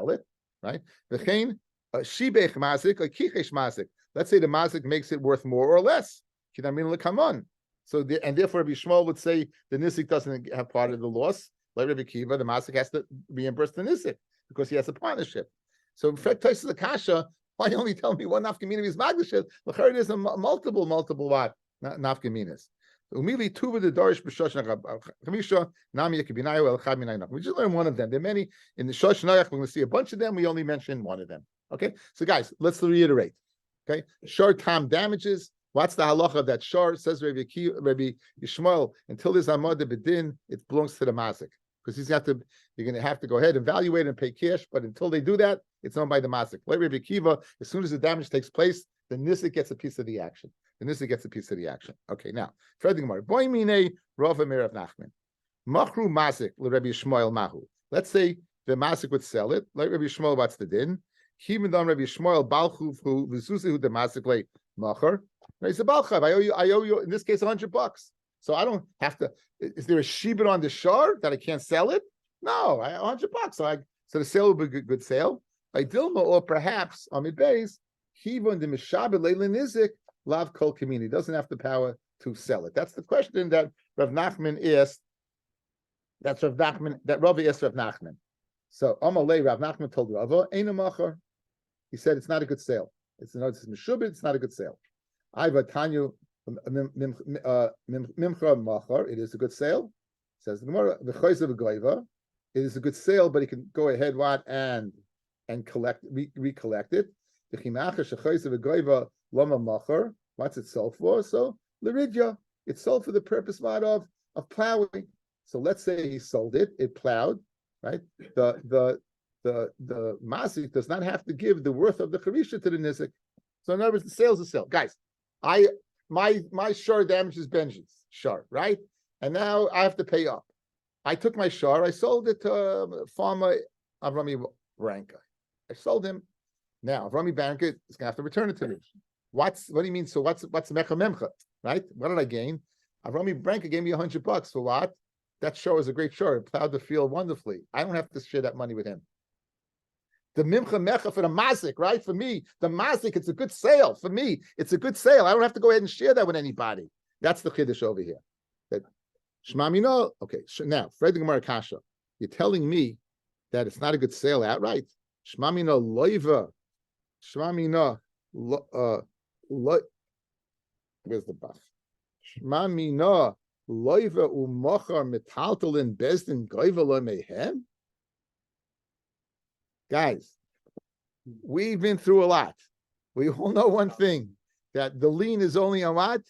it, right? V'chein shibech mazik or kichesh mazik. Let's say the mazik makes it worth more or less. Kidamina l'kamon. So, and therefore, Rabbi Shmuel would say the nisik doesn't have part of the loss. Like Rabbi Akiva, the masik has to reimburse the nisik because he has a partnership. So, in fact, Taisus Akasha, why only tell me one nafkamina is magdashit? L'chari is a multiple what nafkaminas. Umili tuva the darish b'shosh chamisha nami yakibinayu el chad minay. We just learned one of them. There are many in the shosh nayach. We're going to see a bunch of them. We only mentioned one of them. Okay, so guys, let's reiterate. Okay, short time damages. What's the halacha that shor says Rabbi Yishmael, until there's amad bedin, it belongs to the mazik because you're going to have to go ahead and evaluate and pay cash. But until they do that, it's owned by the mazik. Like Rabbi Akiva, as soon as the damage takes place, the nisik gets a piece of the action. Okay, now Fred the Gemara. Boy mine Rav Amir of Nachman. Machru mazik Rabbi Yishmael mahu. Let's say the mazik would sell it. Like Rabbi Yishmael, what's the din? Even though Rabbi Yishmael balchuv hu v'zusi hu the mazik lay machar. It's a balchav. I owe you in this case $100. So I don't have to. Is there a shibud on the shore that I can't sell it? No, I owe $100. So the sale will be a good sale. By Dilma, or perhaps Amid Beis, Kiva and the Mishabed Leilin Nizik, Lav Kol Kamini doesn't have the power to sell it. That's the question that Rav Nachman asked. That's Rav Nachman, that Rav asked Rav Nachman. So Amalei, Rav Nachman told Rava, Eina Machar. He said it's not a good sale. It's Mishubed, it's not a good sale. Iva Tanyu Mimcha Machar. It is a good sale. Says the Gemara, the Chayzav Goiva. It is a good sale, but he can go ahead and collect, recollect it. The Chimacha Shechayzav Goiva Lama Machar. What's it sold for? So Liridya. It's sold for the purpose of plowing. So let's say he sold it. It plowed, right? The Masik does not have to give the worth of the Charisha to the Nizik. So in other words, the sale is a sale, guys. My shor damages Benji's shor, right? And now I have to pay up. I took my shor, I sold it to farmer Avrami Branca. I sold him. Now Avrami Branca is gonna have to return it to me. What do you mean? So what's mecha memcha, right? What did I gain? Avrami Branca gave me $100 for what? That shor is a great shor. It plowed the field wonderfully. I don't have to share that money with him. The mimcha mecha for the mazik, right? For me, the mazik, it's a good sale. For me, it's a good sale. I don't have to go ahead and share that with anybody. That's the chiddush over here. That shmamino. Okay, now Fred the Gemara Kasha, you're telling me that it's not a good sale outright. Shmamino loiva. Shmamino where's the buff? Shmamino loiva umochar metaltalin bezdin goiva lo mehem. Guys, we've been through a lot. We all know one thing, that the lien is only on what?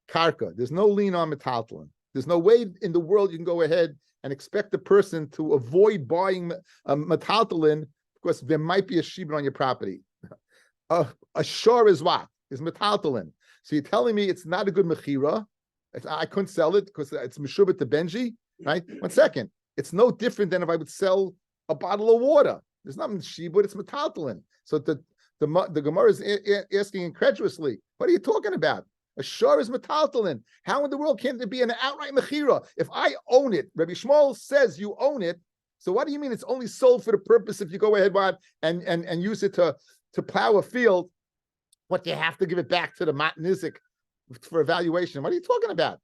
Karka. There's no lien on metaltalin. There's no way in the world you can go ahead and expect a person to avoid buying metaltalin because there might be a shibud on your property. A shor is what? Is metaltalin. So you're telling me it's not a good mechira. I couldn't sell it because it's meshubet to Benji, right? 1 second. It's no different than if I would sell a bottle of water. There's nothing shibud, it's metaltalin. So the Gemara is asking incredulously, what are you talking about? A shor is metaltalin. How in the world can there be an outright mechira? If I own it, Rabbi Shmuel says you own it. So what do you mean it's only sold for the purpose if you go ahead and use it to plow a field? What, do you have to give it back to the matnizik for evaluation? What are you talking about?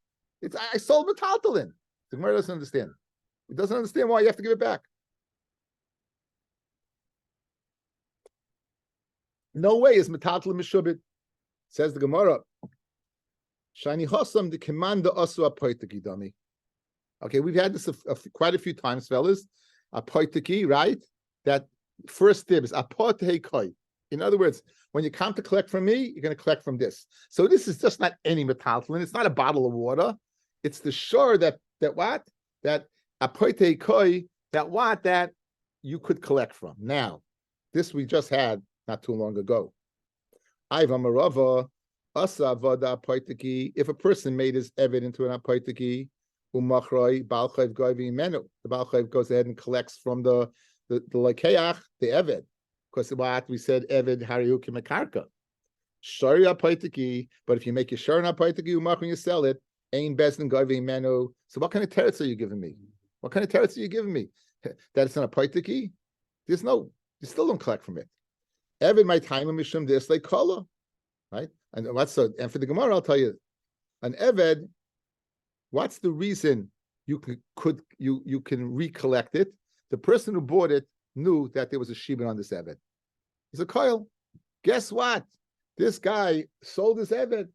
I sold metaltalin. The Gemara doesn't understand. It doesn't understand why you have to give it back. No way is metatl mishubit. Says the Gemara. Shani hosam the commander also a poitiki dummy. Okay, we've had this quite a few times, fellas. A poitiki, right? That first dibs a koi. In other words, when you come to collect from me, you're going to collect from this. So this is just not any metaltlin. It's not a bottle of water. It's the shore that what? That a koi, that you could collect from. Now, this we just had not too long ago. If a person made his eved into an apoitiki, the balchayv goes ahead and collects from the lekeach, the eved. Because what we said, eved hariu kimekarka. Shari apoitiki, but if you make your shari an apoitiki, umach when you sell it, ain bezdin goyvi menu. So what kind of teretz are you giving me? What kind of teretz are you giving me? That it's an apoitiki? You still don't collect from it. Eved my time mishum this like kala, right? And for the Gemara, I'll tell you, an eved. What's the reason you can recollect it? The person who bought it knew that there was a shibud on this eved. He's a koil. Guess what? This guy sold his eved.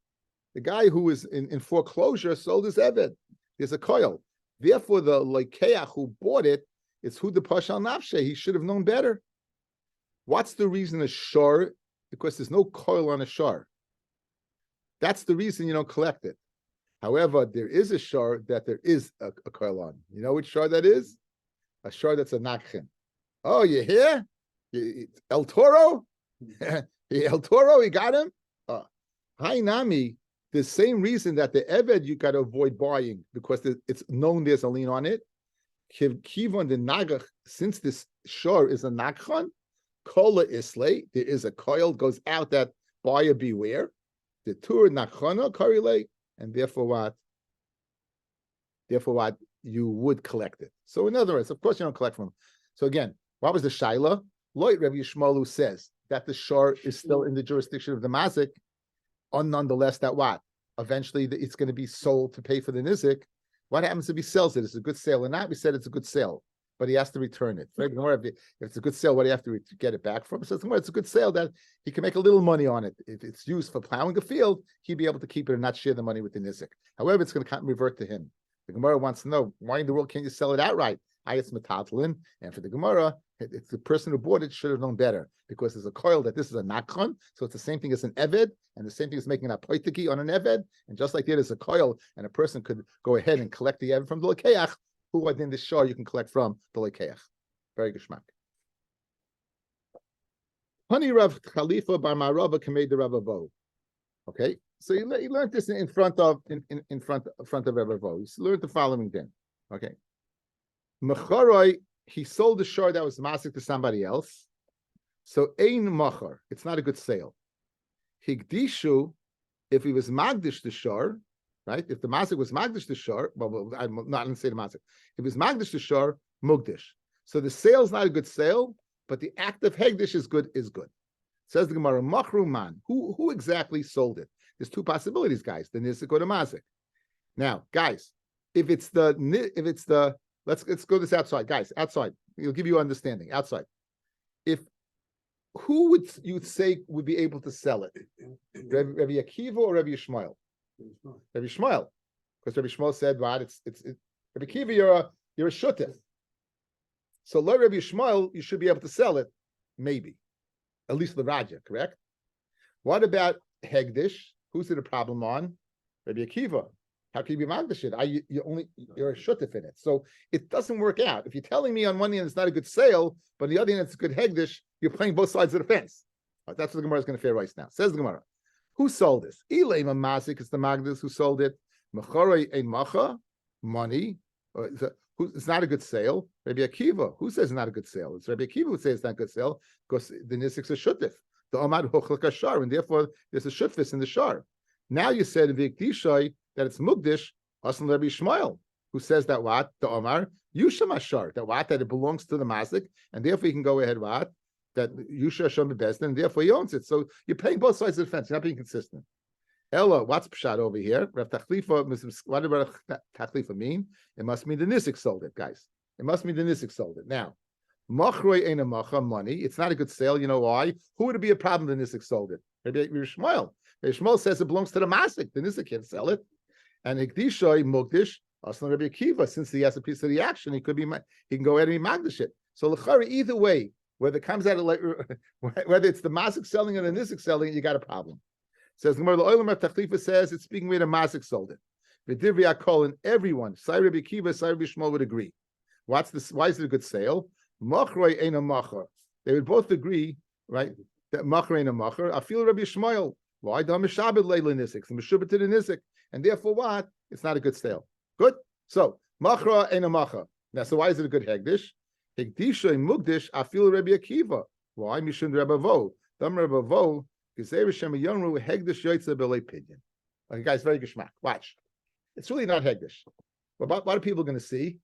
The guy who was in foreclosure sold his eved. There's a koil. Therefore, the lekeach who bought it is who the pashal nafshe. He should have known better. What's the reason a shor? Because there's no koil on a shor. That's the reason you don't collect it. However, there is a shor that there is a koil on. You know which shor that is? A shor that's a nakhin. Oh, you hear? El Toro? El Toro, he got him? Hi Nami, the same reason that the Eved you got to avoid buying because it's known there's a lien on it. Kivon the Nagach, since this shor is a nakhan, kola islay, there is a coil goes out that buyer beware. The tur nakhana karile. And therefore what? You would collect it. So in other words, of course you don't collect from them. So again, what was the shaila? Loit Rabbi Yishmaelu says that the shor is still in the jurisdiction of the mazik, nonetheless that what? Eventually it's going to be sold to pay for the nizik. What happens if he sells it? Is it a good sale or not? We said it's a good sale, but he has to return it. Right? If it's a good sale, what do you have to get it back from? So it's a good sale that he can make a little money on it. If it's used for plowing a field, he'd be able to keep it and not share the money with the nizik. However, it's going to revert to him. The Gemara wants to know, why in the world can't you sell it outright? It's metatlin, and for the Gemara, it's the person who bought it should have known better because there's a coil that this is a nakhan, so it's the same thing as an eved, and the same thing as making a poitiki on an eved, and just like there's a coil, and a person could go ahead and collect the eved from the lekeach, who within the shor you can collect from the lekeach. Very geschmack. Honey Rav Khalifa by Marava Kamei the Ravavo. Okay, so he learned this in front of Ravavo. He learned the following then. Okay. Mecharoi, he sold the shor that was masik to somebody else. So ein machar, it's not a good sale. Higdishu, if he was magdish the shor, right? If the masik was magdish the shor, well, I'm not going to say the masik. If it was magdish the shor, mugdish. So the sale's not a good sale, but the act of hegdish is good. Says the Gemara, machru man. Who exactly sold it? There's two possibilities, guys. The nizik or the masik. Now, guys, if it's the let's go this outside, guys. Outside, it'll give you understanding. Outside, who would you say would be able to sell it? Rabbi Akiva or Rabbi Yishmael? Rabbi Yishmael, because Rabbi Yishmael said, "Right, it's Rabbi Akiva, you're a shutif." So, like Rabbi Yishmael, you should be able to sell it, maybe, at least the Raja, correct? What about Hegdish? Who's it a problem on? Rabbi Akiva. How can you be magdish it? You're a shutif in it. So it doesn't work out. If you're telling me on one hand it's not a good sale, but on the other hand it's a good hegdish, you're playing both sides of the fence. Right, that's what the Gemara is going to fair right now. Says the Gemara. Who sold this? Ilema Masik is the Magdis who sold it. Mechorei ein macha, money. It's not a good sale. Rabbi Akiva, who says it's not a good sale? It's Rabbi Akiva who says it's not a good sale because the Nisik's a shutif. The Omad Hochlak Ashar, and therefore there's a shutfis in the shar. Now you said Vikdishai that it's Mugdish, Aslan Rabbi Shmuel, who says that what? The Omar, Yusham Ashar, that what? That it belongs to the Masik, and therefore you can go ahead what? That Yusha Hashem Bezdin, and therefore he owns it. So you're playing both sides of the fence, you're not being consistent. Ella, what's Pshat over here? Rav Tachlifa, what does Rav Tachlifa mean? It must mean the Nisik sold it, guys. It must mean the Nisik sold it. Now, Machroi ain't a macha money. It's not a good sale. You know why? Who would it be a problem the Nizik sold it? Maybe Shmuel. Shmuel says it belongs to the Masik. The Nizik can't sell it. And Hikdishoi Mugdish, also Rabbi Akiva, since he has a piece of the action, he can go ahead and be Magdish it. So L'chari, either way, whether it comes out of whether it's the Masik selling it or the Nizik selling it, you got a problem. Says Gemara, the Olam Tachlifa says it's speaking way the Masik sold it. V'divri Akol, and everyone, Sai Rabbi Akiva, Sai Rabbi Shmuel would agree. What's this? Why is it a good sale? Machroi ain't a macher. They would both agree, right? That macher ain't a macher. I feel Rabbi Shmuel. Why? The Mishabed Leila Nizik, the Meshubet to the Nizik, and therefore what? It's not a good sale. Good. So machra ain't a macher. Now, so why is it a good hegdish? Hegdisha and mugdish. I feel Rabbi Akiva. Why? Mishun Rabbi Vo. Dam Rabbi Vo. Gezer Shem Yonru hegdish yoytze belei pidyon. Okay, guys, very geschmack. Watch. It's really not hegdish. But what are people going to see?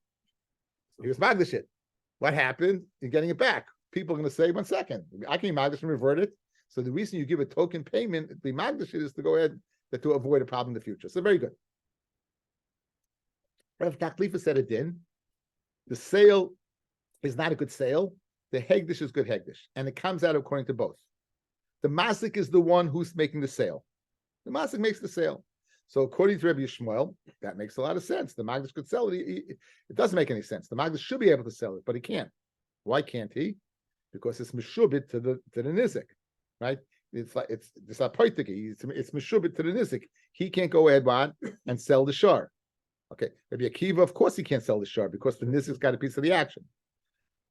He was magdish it. What happened? You're getting it back. People are going to say, 1 second, I can magdish and revert it. So the reason you give a token payment, the magdish is to go ahead to avoid a problem in the future. So very good. Rav Taklifa said it in. The sale is not a good sale. The hegdish is good hegdish. And it comes out according to both. The masik is the one who's making the sale. The masik makes the sale. So according to Rabbi Shmuel, that makes a lot of sense. The magdish could sell it. It doesn't make any sense. The magdish should be able to sell it, but he can't. Why can't he? Because it's meshubit to the nizik, right? It's not poitiki. It's meshubit to the nizik. He can't go ahead and sell the shar. Okay, Rabbi Akiva, of course he can't sell the shar because the nizik's got a piece of the action.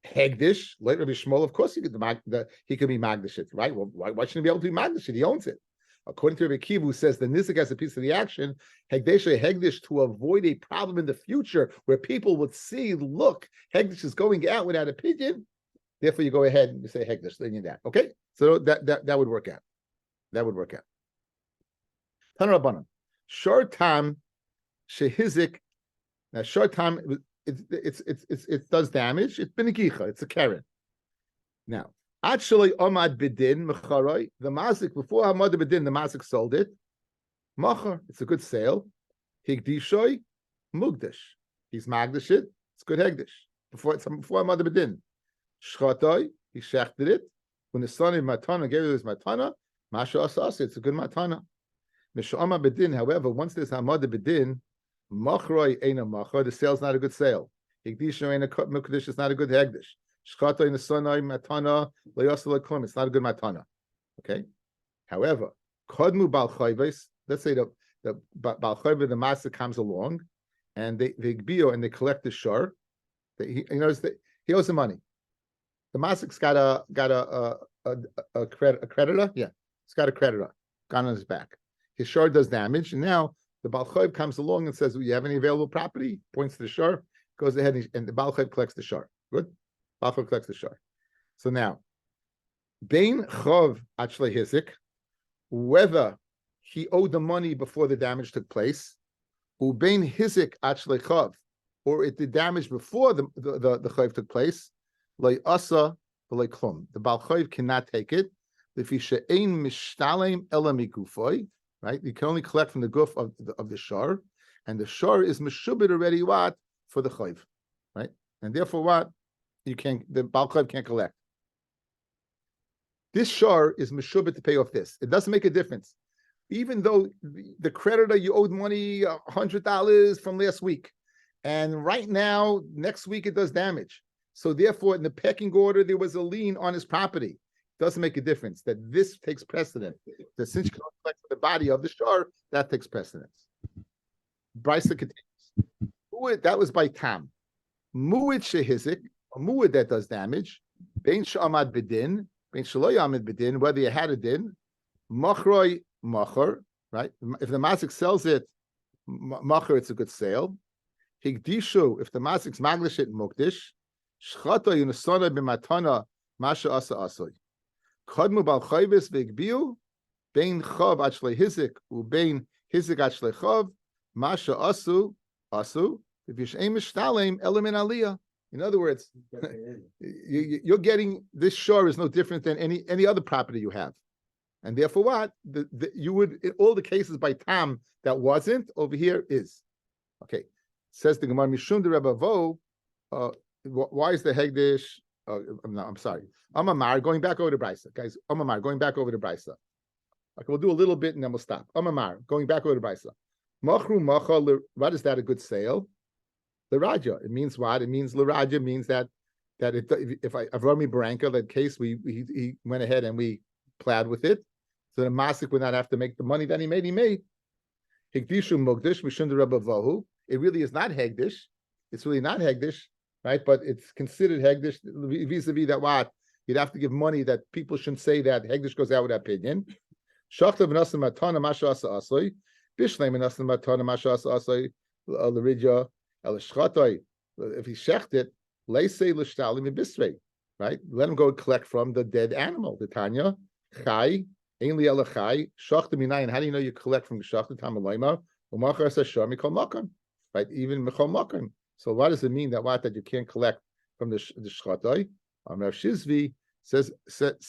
Hegdish, like Rabbi Shmuel, of course he could be magdish it, right? Well, why shouldn't he be able to be magdish it? He owns it. According to Rabbi Akiva, who says the nizik has a piece of the action, hegdish to avoid a problem in the future where people would see, look, hegdish is going out without a pidyon. Therefore, you go ahead and you say hegdish, then you that. Okay, so that would work out. That would work out. Tanarabanan, short time, shehizik. Now, short time, it does damage. It's benigicha. It's a keren. Now, actually, omad bidin mecharoy. The masik before hamad bidin, the masik sold it. Machar. It's a good sale. Higdishoy mugdish. He's magdish it. It's good hegdish. Before hamad bidin. Shchatoy. He shechted it. When the son of matana gave it his matana, masha asas. It's a good matana. Mishama bedin. However, once there's hamad bedin, machroy ain't a machar. The sale's not a good sale. Higdishoy ain't a mukdish. It's not a good hegdish. Shchata in the sonai matana leyasel klum. It's not a good matana. Okay. However, kodmu bal chayves. Let's say the bal chayve, the master comes along, and they gbio and they collect the shar. He owes the money. The masik's got a creditor. Yeah, he's got a creditor gone on his back. His shar does damage, and now the bal chayv comes along and says, "Do you have any available property?" Points to the shar, goes ahead and the bal chayv collects the shar. Good. Bachor collects the shar. So now, Bain Chov actually Hizik, whether he owed the money before the damage took place, Ubain Hizik actually Chov, or it did damage before the Chayv took place, Lay Asa, Lay Klum. The Bal Chayv cannot take it. The Fisha Ein Mishtalem Elamikufoy, right? You can only collect from the guf of the shar, and the shar is Meshubit already what? For the Chayv, right? And therefore what? The Bal Chayv can't collect. This shar is meshubit to pay off this. It doesn't make a difference. Even though the creditor, you owed money $100 from last week, and right now, next week it does damage. So therefore, in the pecking order, there was a lien on his property. It doesn't make a difference. That this takes precedent. That since you can collect the body of the shar, that takes precedence. Brisa continues. That was by Tam. Mu'id shehizik. A mu'id that does damage, bein sh'amad bedin, bein sh'lo yamid bedin, whether you had a din, machroi machar, right? If the masik sells it, machar, it's a good sale. Higdishu, if the masik's maglish it mukdish, shchata yunasana b'matana masha asa asoy. Kadmu bal chayvis v'igbiu, bein chav achle hizik, ubein hizik achle chav, masha asu, if yishem mishtalem elemin aliyah. In other words, you're getting this shore is no different than any other property you have, and therefore what you would in all the cases by Tam that wasn't over here is okay. Says the Gemara Mishum de Rebbe Vo. Why is the hegdish I'm sorry. Amamar, going back over to Brisa, guys. Amamar, going back over to Brisa. Okay, we'll do a little bit and then we'll stop. Amamar, going back over to Brisa. Machru macha. What is that? A good sale? L'raja. It means what? It means l'raja means that if Avrami Baranka, that case he went ahead and we plowed with it, so the masik would not have to make the money that he made. Higdishu mugdish mishum Rabbi Vahu. It really is not hegdish. It's really not hegdish, right? But it's considered hegdish vis-a-vis that what you'd have to give money that people shouldn't say that hegdish goes out with opinion. Shachta v'nasim matana masha asa asoi. Bishlei v'nasim matana masha asa asoi. L'ridya el shchatoi. If he shecht it, leisei l'shtalim ibisrei. Right? Let him go collect from the dead animal. The Tanya chai. Ainli elachai shachta minayin. How do you know you collect from the shachta tamalayma? Umachar sashar mikol makam. Right? Even mikol makam. So what does it mean that what that you can't collect from the shchatai? Rav Shizvi says Rav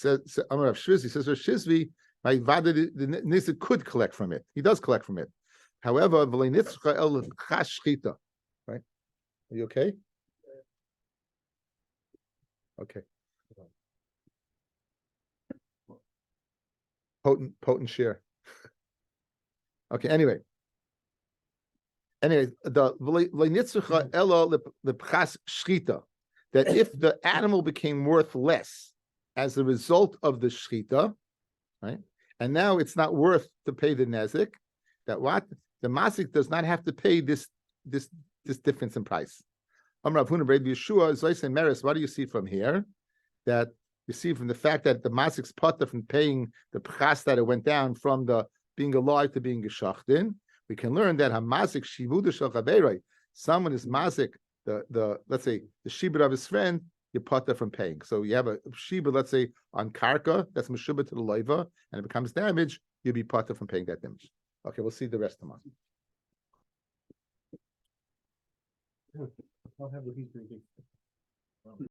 Shizvi. Right? The nizik could collect from it. He does collect from it. However, right? Are you okay? Okay. Potent share. Okay. Anyway, the that if the animal became worth less as a result of the shchita, right, and now it's not worth to pay the nezik, that what the masik does not have to pay this difference in price. What do you see from here? That you see from the fact that the masik's potter from paying the pchas that it went down from the being alive to being geshachtin, we can learn that hamasik shivuda shel chaveroi. Someone is masik the let's say the shibud of his friend, you potter from paying. So you have a shibud, let's say on karka that's meshubah to the loiva, and it becomes damage, you'll be potter from paying that damage. Okay, we'll see the rest tomorrow. I'll have what he's drinking.